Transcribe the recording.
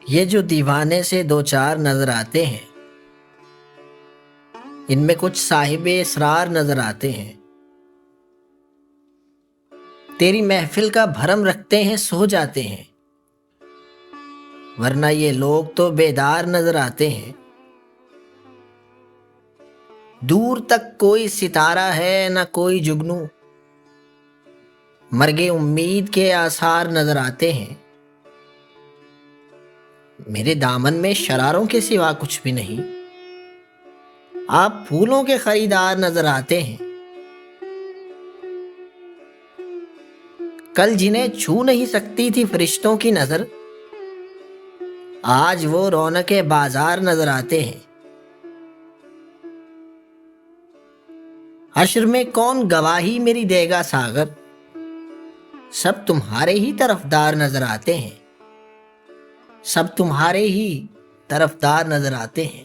یہ جو دیوانے سے دو چار نظر آتے ہیں، ان میں کچھ صاحب اسرار نظر آتے ہیں۔ تیری محفل کا بھرم رکھتے ہیں، سو جاتے ہیں، ورنہ یہ لوگ تو بیدار نظر آتے ہیں۔ دور تک کوئی ستارہ ہے نہ کوئی جگنو، مرگ امید کے آثار نظر آتے ہیں۔ میرے دامن میں شراروں کے سوا کچھ بھی نہیں، آپ پھولوں کے خریدار نظر آتے ہیں۔ کل جنہیں چھو نہیں سکتی تھی فرشتوں کی نظر، آج وہ رونق بازار نظر آتے ہیں۔ حشر میں کون گواہی میری دے گا ساغر، سب تمہارے ہی طرفدار نظر آتے ہیں، سب تمہارے ہی طرفدار نظر آتے ہیں۔